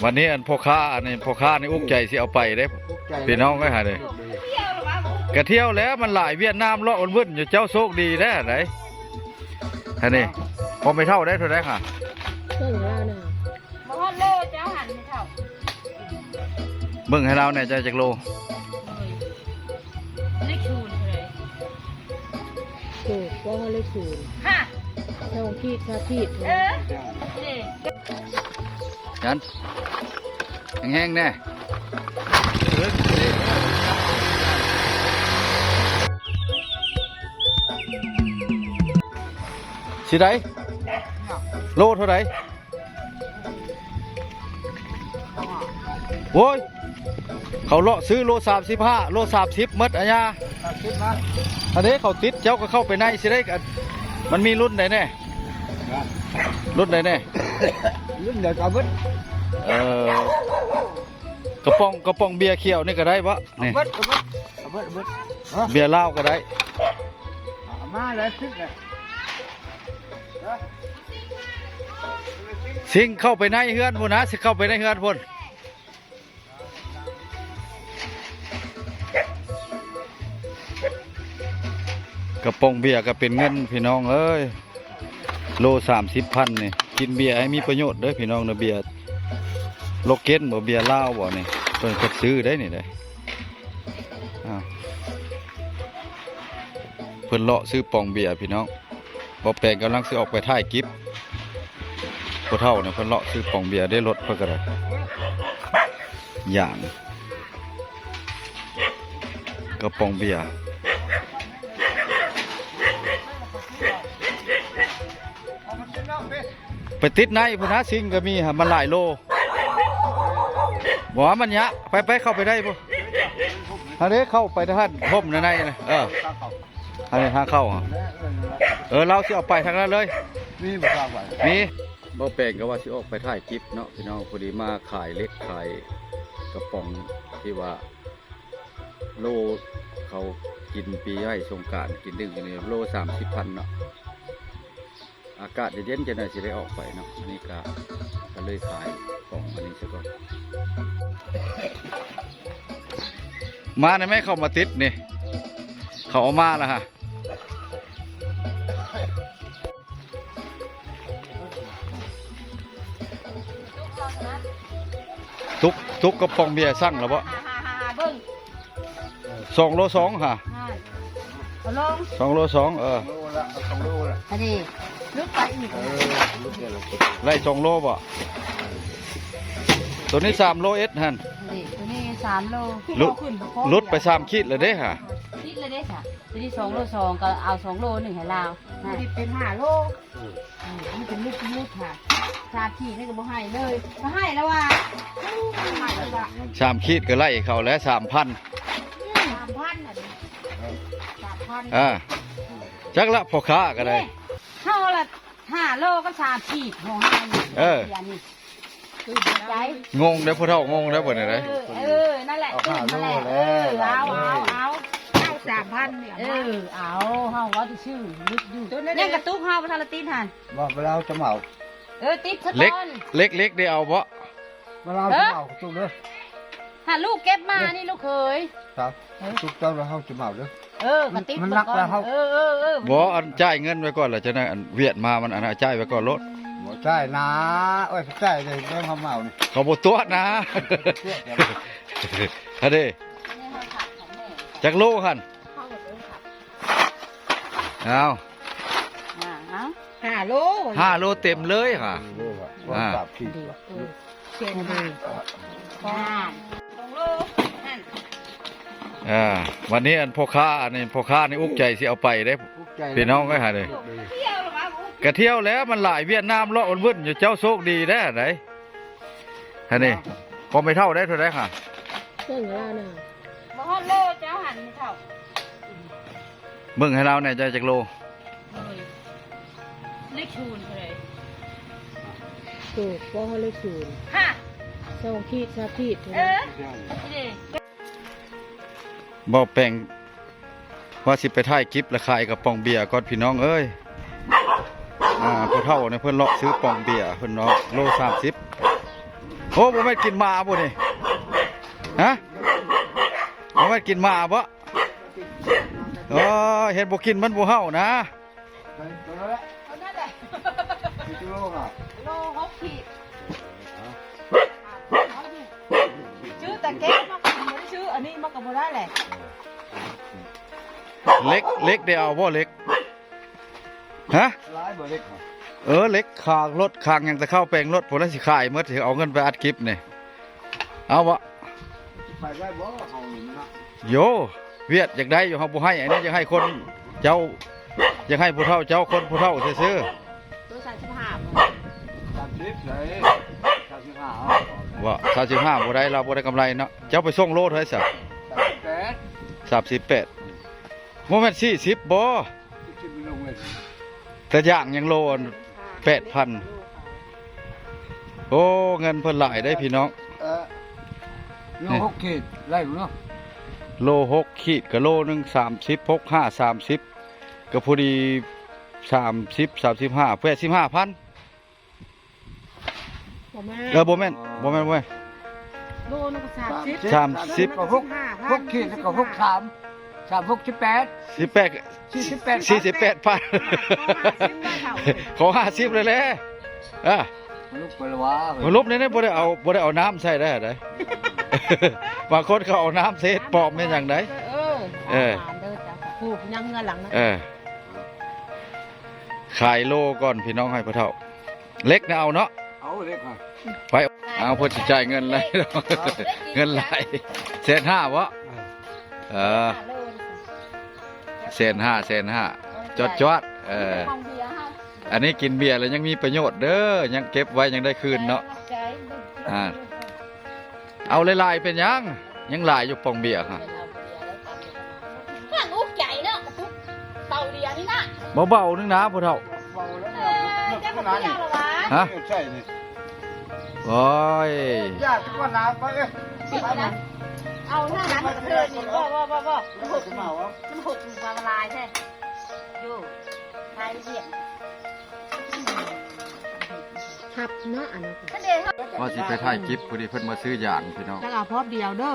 วันนี้อันพ่อค้าอันนี้พ่อค้านี่อุกใจสิเอาไปได้พี่น้องก็หาเลยกระเที่ยวแล้วมันหลายเวียดนามเลาะวุ่นอยู่เจ้าโชคดีได้ไหนอันนี้พอไม่เท่าได้เท่าไรค่ะเบิ่งเราเนี่ยบ่ฮอดโลเจ้าหันไม่เท่าเบิ่งให้เราเนี่ยจะจากโลเลขศูนย์เลยถูกว่าเขาเลยศูนย์ฮะช่องขีดชาขีดยันแห้งๆแน่สิได้โลเท่าไหร่โว้ยเขาเลาะซื้อโล35โล30มัดอันยาอันนี้เขาติดเจ้าก็เข้าไปในสิได้กันมันมีรุ่นไหนแน่รุ่นไหนแน่รุ่นเดียวกับวัดกระป๋องเบียร์เขียวนี่ก็ได้ปะนี่เบียร์เหล้าก็ได้มาเลยซิ่งเลยซิงเข้าไปในเฮือนพุ่นนะสิเข้าไปในเฮือนพุ่นกระป๋องเบียร์ก็เป็นเงินพี่น้องเอ้ยโล30,000นี่กินเบียร์ให้มีประโยชน์เด้อพี่น้องนะเบียร์โลเกนบ่เบียร์เหล้าบ่นี่เพิ่นก็ซื้อได้นี่ได้เพิ่นเลาะซื้อปองเบียร์พี่น้องบ่แปลงกำลังสิออกไปถ่ายคลิปพอเท่าเนี่ยเพิ่นเลาะซื้อปองเบียร์ได้รถเพิ่นก็ได้อย่างกระป๋องเบียร์ไปติดในพนักซิงก็มีฮะมันหลายโลบอกว่ามันยะไปเข้าไปได้ปุ๊อันนี้เข้าไปท่านพมในเลยอันนี้ทางเข้าเราสิออกไปทางนั้นเลยมีบุกไปมีบ่แปลงก็ว่าสิออกไปถ่ายคลิปเนาะพี่น้องพอดีมาขายเล็กขายกระป๋องที่ว่าโลเขากินปีใหญ่สงกรานต์กินดึงกันนี่โล30,000เนาะอากาศเย็นจะหน่อยสิได้ออกไปเนาะอันนี้ก็เลยขายของอันนี้ซะก่อนมาในแม่เข้ามาติดนี่เขาเอามาแล้วฮะทุกกระป๋องเบียร์สั่งแล้วบ่2 โล 2ค่ะ2 โล 2อันนี้ลุกไปอีกไล่2 โลบ่ตัวนี้3 โลฮั่นตัวนี้3 โลลุดไป3 ขีดเลยเด้ค่ะขีดเลยเด้ค่ะตัวนี้2 โล 2ก็เอา2 โล 1ให้ลาวนี่เป็น5 โลนี่เป็นลูกค่ะ3 ขีดนี่ก็บ่ให้เลยบ่ให้แล้วว่า3 ขีดก็ไล่เขาแล้ว 3,000 จักละพอค้าก็ได้เท่าละ5 โลก็3 ขีดของให้งงได้พอเท่างงได้บ่เนี่ยได้นั่นแหละเอา3,000เนี่ยเอาเฮาว่าที่ชื่อลึกอยู่เนี่ยกระตุกเฮาบ่ทันละติดหั่นว่าเราจะเหมาติดซะก่อนเล็กได้เอาบ่เราจะเหมาจุกเด้อหาลูกเก็บมานี่ลูกเคยครับจุกเจ้าเราเฮาจะเหมาเด้อกระติดมันนักแล้วเฮาบ่อันจ่ายเงินไว้ก่อนแล้วจะได้อันเวียดมามันอันจ่ายไว้ก่อนรถบ่จ่ายนะโอ้ยจ่ายเลยเรื่องเฮาเหมานี่เขาบ่ตัวนะฮะเด้จักโลหั่นเอา5 โล5 โลเต็มเลยค่ะเช่น2 โลวันนี้อันพ่อค้าอันนี้พ่อค้านี่อุกใจสิเอาไปได้พี่น้องก็หาเลยกระเที่ยวแล้วมันหลายเวียดนามเลาะวุ่นอยู่เจ้าโชคดีได้ไหนอันนี้พอไม่เท่าได้เท่าไรค่ะเบิ่งเราเนี่ยบ่ฮอดโลเจ้าหันไม่เท่าเบิ่งให้เราเนี่ยจะจากโลเลขศูนย์เลยถูกว่าเขาเลยศูนย์ช่องขีดชาขีดบ่แปลงว่าสิไปถ่ายคลิปและขายกับปองเบียร์ก่อนพี่น้องเอ้ยพอเท่าเนี่ยเพิ่นเลาะซื้อปองเบียร์เพิ่นเนาะโล30 โอ้บ่แม่นกินหมาบ่นี่ฮะบ่แม่นกินหมาบ่เออเห็นบ่กินมันบ่เฮานะ เอานั่นแหละ กิโลครับ โล6ขีดชื่อแต่เก๊กมันเหมือนชื่ออันนี้มันก็บ่ได้แหละ เล็กได้เอาบ่เล็กฮะ ร้ายบ่เล็กครับ เล็กคางรถคางยังจะเข้าแปลงรถผมแล้วสิขายเมื่อถือเอาเงินไปอัดคลิปนี่เอาวะ ไปได้บ่เอาหนึ่งนะ โยเวียดอยากได้อยู่เฮาบ่ให้อันนี้อยากให้คนเจ้าอยากให้ผู้เฒ่าเจ้าคนผู้เฒ่าซื่อ ตัว35 30เลย35 ๆว่า35บ่ได้เราบ่ได้กำไรเนาะเจ้าไปส่งโลเท่าไหร่ซะ 38 38บ่แม่น40บ่ คิดไปลงเลย แต่อย่างยังโล8,000โอ้เงินเพิ่นหลายได้พี่น้อง โล6ขีดไล่บ่เนาะ โล6ขีดก็โลนึง30 6 5 30ก็พอดี30 35 85,000 บ่แม่ บ่แม่นบ่แม่นเว้ย โลนึงก็30 30 ก็6ขีดแล้วก็63 36 18 48,000ขอ50เลยแหละอ่ะ ลูกไปละว่า มาลบนี่บ่ได้เอาน้ำใส่ได้ได บางคนเขาเอาน้ำเศษปลอมเป็นอย่างได เดินจ้ะผู้ยังเงินหลังนะ ขายโลก่อนพี่น้องให้พ่อเฒ่า เล็กนะเอาเนาะ เอาเล็กครับ ไปเอาเพิ่นสิจ่ายเงินเลย เงินหลาย150,000วะ150,000จอดอันนี้กินเบียร์แล้วยังมีประโยชน์เด้อยังเก็บไว้ยังได้คืนเนาะเอาหลายๆเป็นยังหลายอยู่ปองเบียร์ค่ะ ข้างอุกใหญ่เนาะเต่าเดียวนี่นะ เบาๆนึงนะพ่อเฒ่า เบาแล้ว จะบอกว่าอย่างละวะ ฮะ ใช่นี่ โอ้ย ยากทุกวันน้ำไปเอ้ย ปิดนะเอาหน้านั้นมาเทินนี่บ่มันหก เมาวะ มันหกปลาลายใช่อยู่ลายเหี่ยม ทับเนาะอันนั้น นั่นเองครับ ว่าสิไปถ่ายคลิปพอดีเพิ่นมาซื้ออย่างพี่น้อง แล้วเอาพอบเดียวเด้อ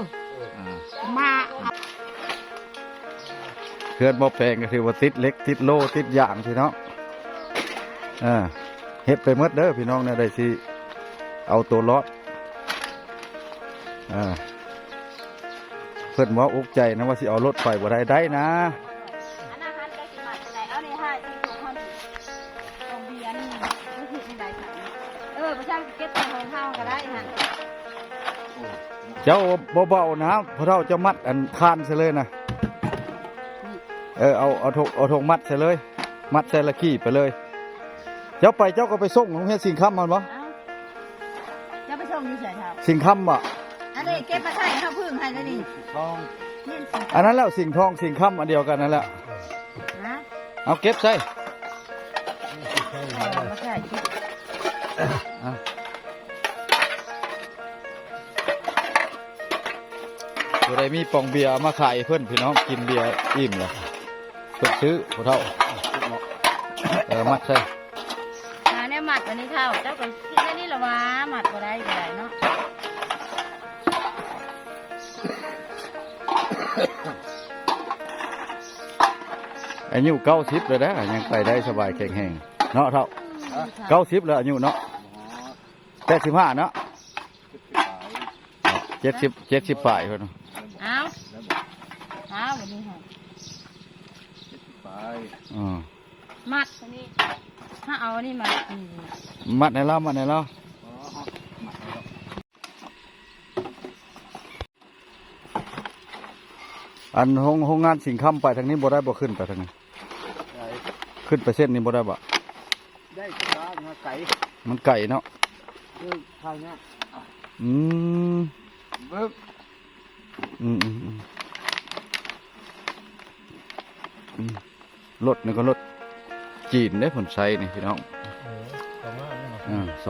อ่า มา เพื่อนบ่แปลงก็ถือว่าติดเล็กติดโลติดอย่างพี่น้องเฮ็ดไปหมดเด้อพี่น้องเนี่ยได้สิเอาตัวรอดเพิ่นว่าอกใจนะว่าสิเอารถไฟบ่ได้นะ อันนั้นฮันได้สิมาไหนเอาในห้าที่ถูกห้องตรงเบียร์นี่ก็คือที่ใดค่ะประชาชนเก็บตัวของเฮาก็ได้ฮะ เจ้าเบาๆนะเพราะเราจะมัดอันคานซะเลยนะเอาธงมัดใส่เลย มัดใส่ละขี้ไปเลย เจ้าก็ไปส่งของเฮ็ดสิ่งค้ำมันบ่ จะไปส่งที่เฉยครับ สิ่งค้ำบ่ อันนี้เก็บมาใส่ข้าวพึ่งให้แล้วนี่ ทอง อันนั้นแล้วสิ่งทองสิ่งค้ำอันเดียวกันนั่นแหละ นะ เอาเก็บใส่ มาใส่คิด ตัวใดมีปองเบียร์มาขายเพื่อนพี่น้องกินเบียร์อิ่มเลยเพื่อนซื้อพอเท่ามัดใส่ เนี่ยหมัดวันนี้เท่าเจ้าไปคิดได้นี่หรอวะหมัดก็ได้ก็ได้เนาะ อายุ90เลยนะยังไปได้สบายแข็งแรงเนาะเท่า90แล้วอายุเนาะ85เนาะ70ป่ายเพิ่น เอาวันนี้ค่ะ ไป มัดวันนี้ถ้าเอาอันนี้มา มัดในเราอันห้องงานสิ่งค้ำไปทางนี้บ่ได้บ่ขึ้นไปทางนี้ขึ้นไปเส้นนี้บ่ได้บ่ ได้กระดาษไก่ มันไก่เนาะ ข้าวเนี้ย เบิกรถนี่ก็รถจีนได้ผลใช้นี่พี่น้อง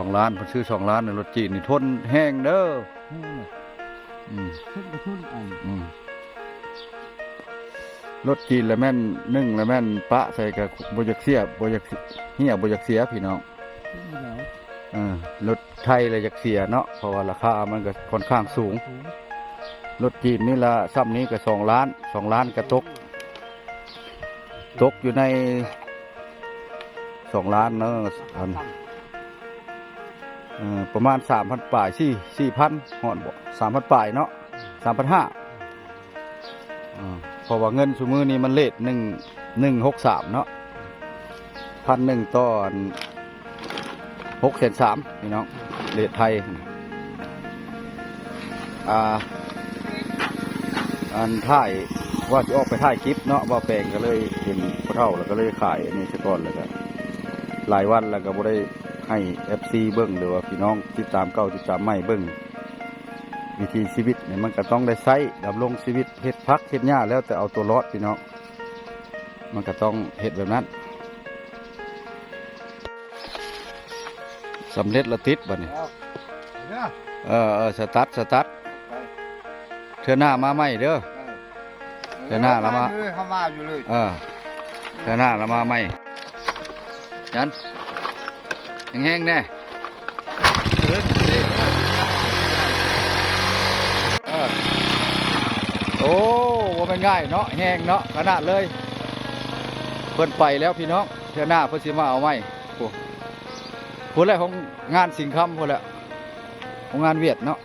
2 ล้านผลซื้อ2 ล้านในรถจีนนี่ทนแห้งเด้อรถจีนแล้วแม่นนึ่งแล้วแม่นปะใส่กับบอยากเสียบอยากเหี้ยบอยากเสียพี่น้อง รถไทยเลยจากเสียเนาะเพราะว่าราคามันก็ค่อนข้างสูงรถจีนนี่ละซ้ำนี้ก็2 ล้าน2 ล้านก็ตกอยู่ใน2 ล้านเนาะประมาณ 3,000 ปลาย4,000หอนบ่3,000 ปลายเนาะ3,500เพราะว่าเงินซุมื้อนี้มันเลท163เนาะ1,000ต่อ6,300,000พี่น้องเลทไทยอันถ่ายว่าจะออกไปถ่ายคลิปเนาะว่าแปลงก็เลยเห็นพระเท่าแล้วก็เลยขายอันนี้ซะก่อนแล้วก็หลายวันแล้วก็บ่ได้ให้ FC เบิ่งหรือว่าพี่น้องติดตามเก่าติดตามใหม่เบิ่งวิธีชีวิตเนี่ยมันก็ต้องได้ใช้ดำรงชีวิตเฮ็ดพักเฮ็ดหญ้าแล้วแต่เอาตัวรอดพี่น้องมันก็ต้องเฮ็ดแบบนั้นสำเร็จละติดบัดนี้สตาร์ทเธอหน้ามาใหม่เด้อเธอหน้าละมาเข้ามาอยู่เลยเธอหน้าละมาใหม่ยันแห้งๆแน่โอ้ว่ามันง่ายเนาะแห้งเนาะขนาดเลยเพิ่นไปแล้วพี่น้องเธอหน้าเพิ่นสิมาเอาใหม่พูดแล้วของงานสิงคำพูดแล้วของงานเวียดเนาะ